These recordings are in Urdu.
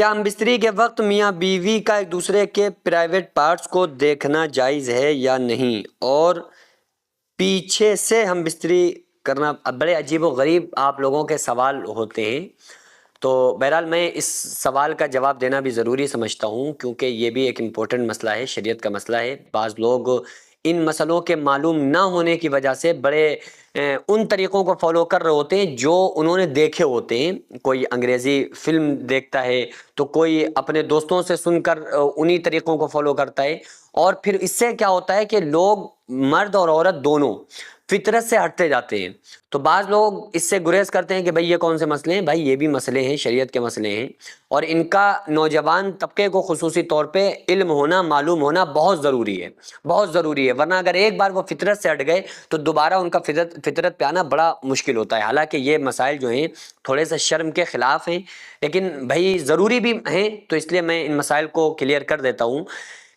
کیا ہم بستری کے وقت میاں بیوی کا ایک دوسرے کے پرائیویٹ پارٹس کو دیکھنا جائز ہے یا نہیں؟ اور پیچھے سے ہم بستری کرنا، بڑے عجیب و غریب آپ لوگوں کے سوال ہوتے ہیں، تو بہرحال میں اس سوال کا جواب دینا بھی ضروری سمجھتا ہوں، کیونکہ یہ بھی ایک امپورٹنٹ مسئلہ ہے، شریعت کا مسئلہ ہے۔ بعض لوگ ان مسئلوں کے معلوم نہ ہونے کی وجہ سے بڑے ان طریقوں کو فالو کر رہے ہوتے ہیں جو انہوں نے دیکھے ہوتے ہیں۔ کوئی انگریزی فلم دیکھتا ہے تو کوئی اپنے دوستوں سے سن کر انہی طریقوں کو فالو کرتا ہے، اور پھر اس سے کیا ہوتا ہے کہ لوگ، مرد اور عورت دونوں، فطرت سے ہٹتے جاتے ہیں۔ تو بعض لوگ اس سے گریز کرتے ہیں کہ بھئی یہ کون سے مسئلے ہیں؟ بھائی یہ بھی مسئلے ہیں، شریعت کے مسئلے ہیں، اور ان کا نوجوان طبقے کو خصوصی طور پہ علم ہونا، معلوم ہونا بہت ضروری ہے، بہت ضروری ہے، ورنہ اگر ایک بار وہ فطرت سے ہٹ گئے تو دوبارہ ان کا فطرت پہ آنا بڑا مشکل ہوتا ہے۔ حالانکہ یہ مسائل جو ہیں تھوڑے سے شرم کے خلاف ہیں، لیکن بھائی ضروری بھی ہیں، تو اس لیے میں ان مسائل کو کلیئر کر دیتا ہوں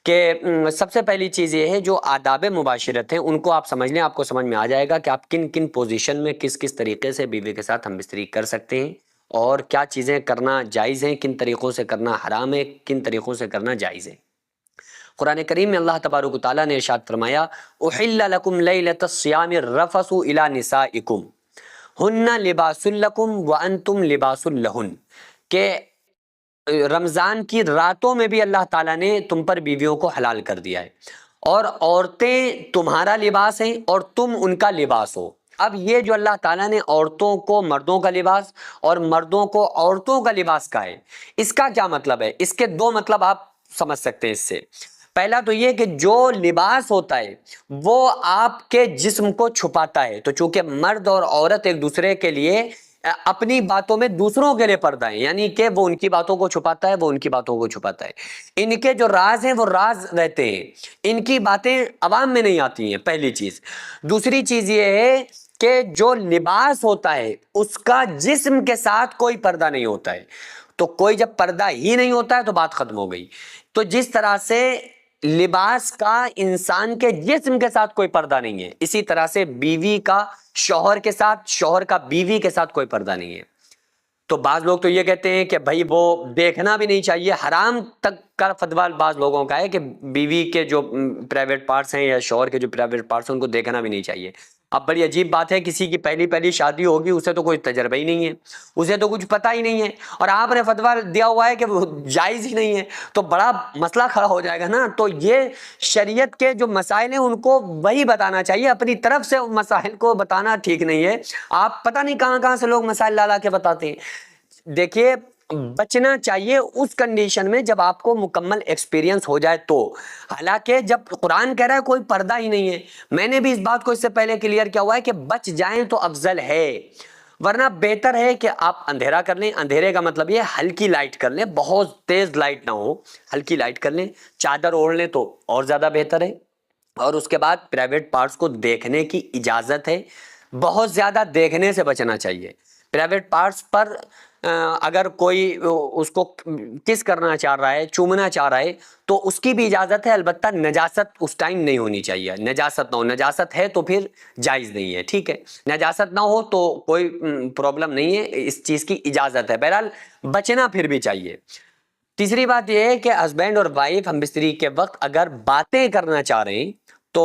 کہ سب سے پہلی چیز یہ ہے، جو آداب مباشرت ہیں ان کو آپ سمجھ لیں، آپ کو سمجھ میں آ جائے گا کہ آپ کن کن پوزیشن میں کس کس طریقے سے بیوی کے ساتھ ہم بستری کر سکتے ہیں، اور کیا چیزیں کرنا جائز ہیں، کن طریقوں سے کرنا حرام ہے، کن طریقوں سے کرنا جائز ہے۔ قرآن کریم میں اللہ تبارک و تعالیٰ نے ارشاد فرمایا، احل لکم لیلۃ الصیام الرفث الی نسائکم ہن لباس لکم وانتم لباس لہن، کہ رمضان کی راتوں میں بھی اللہ تعالیٰ نے تم پر بیویوں کو حلال کر دیا ہے، اور عورتیں تمہارا لباس ہیں اور تم ان کا لباس ہو۔ اب یہ جو اللہ تعالیٰ نے عورتوں کو مردوں کا لباس اور مردوں کو عورتوں کا لباس کہا ہے، اس کا کیا مطلب ہے؟ اس کے دو مطلب آپ سمجھ سکتے ہیں اس سے۔ پہلا تو یہ کہ جو لباس ہوتا ہے وہ آپ کے جسم کو چھپاتا ہے، تو چونکہ مرد اور عورت ایک دوسرے کے لیے اپنی باتوں میں دوسروں کے لیے پردہ ہیں، یعنی کہ وہ ان کی باتوں کو چھپاتا ہے، وہ ان کی باتوں کو چھپاتا ہے، ان کے جو راز ہیں وہ راز رہتے ہیں، ان کی باتیں عوام میں نہیں آتی ہیں، پہلی چیز۔ دوسری چیز یہ ہے کہ جو لباس ہوتا ہے اس کا جسم کے ساتھ کوئی پردہ نہیں ہوتا ہے، تو کوئی جب پردہ ہی نہیں ہوتا ہے تو بات ختم ہو گئی۔ تو جس طرح سے لباس کا انسان کے جسم کے ساتھ کوئی پردہ نہیں ہے، اسی طرح سے بیوی کا شوہر کے ساتھ، شوہر کا بیوی کے ساتھ کوئی پردہ نہیں ہے۔ تو بعض لوگ تو یہ کہتے ہیں کہ بھائی وہ دیکھنا بھی نہیں چاہیے، حرام تک کا فتویٰ بعض لوگوں کا ہے کہ بیوی کے جو پرائیویٹ پارٹس ہیں یا شوہر کے جو پرائیویٹ پارٹس ہیں ان کو دیکھنا بھی نہیں چاہیے۔ اب بڑی عجیب بات ہے، کسی کی پہلی شادی ہوگی، اسے تو کوئی تجربہ ہی نہیں ہے، اسے تو کچھ پتہ ہی نہیں ہے، اور آپ نے فتویٰ دیا ہوا ہے کہ وہ جائز ہی نہیں ہے، تو بڑا مسئلہ کھڑا ہو جائے گا نا۔ تو یہ شریعت کے جو مسائل ہیں ان کو وہی بتانا چاہیے، اپنی طرف سے مسائل کو بتانا ٹھیک نہیں ہے۔ آپ پتہ نہیں کہاں کہاں سے لوگ مسائل لا کے بتاتے ہیں۔ دیکھیے، بچنا چاہیے اس کنڈیشن میں جب آپ کو مکمل ایکسپیرینس ہو جائے تو۔ حالانکہ جب قرآن کہہ رہا ہے کوئی پردہ ہی نہیں ہے، میں نے بھی اس بات کو اس سے پہلے کلیئر کیا ہوا ہے کہ بچ جائیں تو افضل ہے، ورنہ بہتر ہے کہ آپ اندھیرا کر لیں۔ اندھیرے کا مطلب یہ ہلکی لائٹ کر لیں، بہت تیز لائٹ نہ ہو، ہلکی لائٹ کر لیں، چادر اوڑھ لیں تو اور زیادہ بہتر ہے۔ اور اس کے بعد پرائیویٹ پارٹس کو دیکھنے کی اجازت ہے، بہت زیادہ دیکھنے سے بچنا چاہیے۔ پرائیویٹ پارٹس پر اگر کوئی اس کو کس کرنا چاہ رہا ہے، چومنا چاہ رہا ہے، تو اس کی بھی اجازت ہے، البتہ نجاست اس ٹائم نہیں ہونی چاہیے، نجاست نہ ہو، نجاست ہے تو پھر جائز نہیں ہے، ٹھیک ہے، نجاست نہ ہو تو کوئی پرابلم نہیں ہے، اس چیز کی اجازت ہے، بہرحال بچنا پھر بھی چاہیے۔ تیسری بات یہ ہے کہ ہسبینڈ اور وائف ہم بستری کے وقت اگر باتیں کرنا چاہ رہے ہیں تو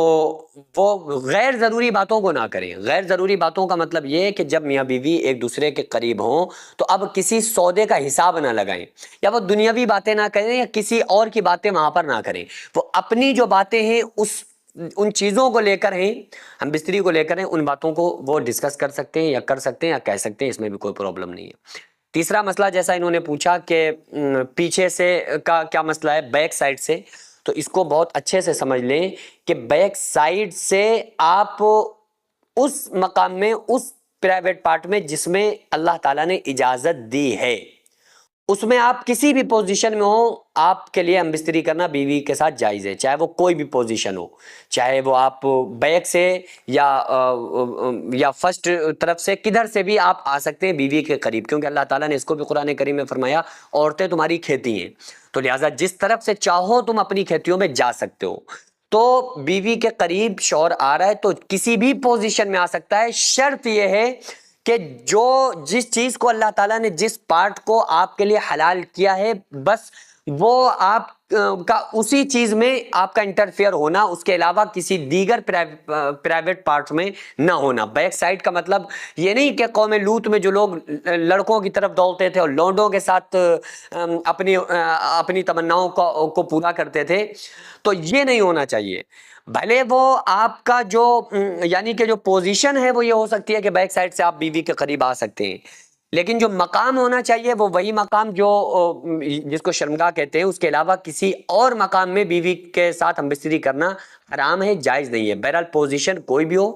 وہ غیر ضروری باتوں کو نہ کریں۔ غیر ضروری باتوں کا مطلب یہ ہے کہ جب میاں بیوی ایک دوسرے کے قریب ہوں تو اب کسی سودے کا حساب نہ لگائیں، یا وہ دنیاوی باتیں نہ کریں، یا کسی اور کی باتیں وہاں پر نہ کریں۔ وہ اپنی جو باتیں ہیں ان چیزوں کو لے کر ہیں، ہم بستری کو لے کر ہیں، ان باتوں کو وہ ڈسکس کر سکتے ہیں، یا کر سکتے ہیں، یا کہہ سکتے ہیں، اس میں بھی کوئی پرابلم نہیں ہے۔ تیسرا مسئلہ جیسا انہوں نے پوچھا کہ پیچھے سے کا کیا مسئلہ ہے، بیک سائڈ سے، تو اس کو بہت اچھے سے سمجھ لیں کہ بیک سائڈ سے آپ اس مقام میں، اس پرائیویٹ پارٹ میں جس میں اللہ تعالیٰ نے اجازت دی ہے، اس میں آپ کسی بھی پوزیشن میں ہو، آپ کے لیے ہم بستری کرنا بیوی کے ساتھ جائز ہے، چاہے وہ کوئی بھی پوزیشن ہو، چاہے وہ آپ بیک سے یا فرسٹ طرف سے، کدھر سے بھی آپ آ سکتے ہیں بیوی کے قریب، کیونکہ اللہ تعالیٰ نے اس کو بھی قرآن کریم میں فرمایا، عورتیں تمہاری کھیتی ہیں، تو لہٰذا جس طرف سے چاہو تم اپنی کھیتیوں میں جا سکتے ہو۔ تو بیوی کے قریب شوہر آ رہا ہے تو کسی بھی پوزیشن میں آ سکتا ہے، شرط یہ ہے کہ جو جس چیز کو اللہ تعالیٰ نے جس پارٹ کو آپ کے لیے حلال کیا ہے بس وہ آپ کا اسی چیز میں آپ کا انٹرفیئر ہونا، اس کے علاوہ کسی دیگر پرائیویٹ پارٹ میں نہ ہونا۔ بیک سائڈ کا مطلب یہ نہیں کہ قوم لوط میں جو لوگ لڑکوں کی طرف دوڑتے تھے اور لونڈوں کے ساتھ اپنی تمناؤں کو پورا کرتے تھے، تو یہ نہیں ہونا چاہیے۔ بھلے وہ آپ کا جو یعنی کہ جو پوزیشن ہے وہ یہ ہو سکتی ہے کہ بیک سائڈ سے آپ بیوی کے قریب آ سکتے ہیں، لیکن جو مقام ہونا چاہیے وہ وہی مقام جو جس کو شرمگاہ کہتے ہیں، اس کے علاوہ کسی اور مقام میں بیوی کے ساتھ ہم بستری کرنا حرام ہے، جائز نہیں ہے۔ بہرحال پوزیشن کوئی بھی ہو،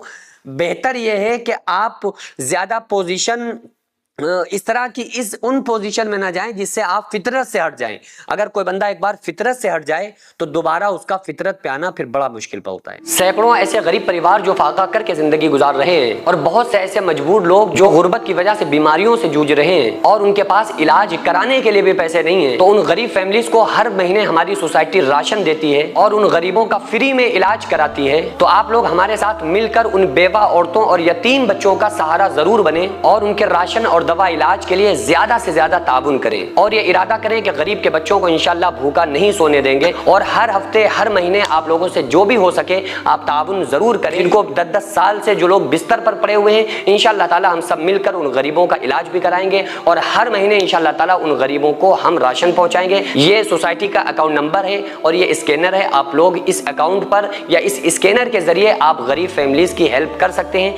بہتر یہ ہے کہ آپ زیادہ پوزیشن اس طرح کی ان پوزیشن میں نہ جائیں جس سے آپ فطرت سے ہٹ جائیں۔ اگر کوئی بندہ ایک بار فطرت سے ہٹ جائے تو دوبارہ اس کا فطرت پہ آنا پھر بڑا مشکل ہوتا ہے۔ سینکڑوں ایسے غریب پریوار جو فاقہ کر کے زندگی گزار رہے ہیں، اور بہت سے ایسے مجبور لوگ جو غربت کی وجہ سے بیماریوں سے جوجھ رہے ہیں اور ان کے پاس علاج کرانے کے لیے بھی پیسے نہیں ہیں، تو ان غریب فیملیز کو ہر مہینے ہماری سوسائٹی راشن دیتی ہے اور ان غریبوں کا فری میں علاج کراتی ہے۔ تو آپ لوگ ہمارے ساتھ مل کر ان بیوہ عورتوں اور یتیم بچوں کا سہارا ضرور بنیں اور ان کے راشن اور دوا علاج کے لیے زیادہ سے زیادہ تعاون کریں، اور یہ ارادہ کریں کہ غریب کے بچوں کو انشاءاللہ بھوکا نہیں سونے دیں گے، اور ہر ہفتے ہر مہینے آپ لوگوں سے جو بھی ہو سکے آپ تعاون ضرور کریں۔ ان کو 10 سال سے جو لوگ بستر پر پڑے ہوئے ہیں، انشاءاللہ تعالی ہم سب مل کر ان غریبوں کا علاج بھی کرائیں گے، اور ہر مہینے انشاءاللہ تعالی ان غریبوں کو ہم راشن پہنچائیں گے۔ یہ سوسائٹی کا اکاؤنٹ نمبر ہے اور یہ اسکینر ہے، آپ لوگ اس اکاؤنٹ پر یا اس اسکینر کے ذریعے آپ غریب فیملیز کی ہیلپ کر سکتے ہیں۔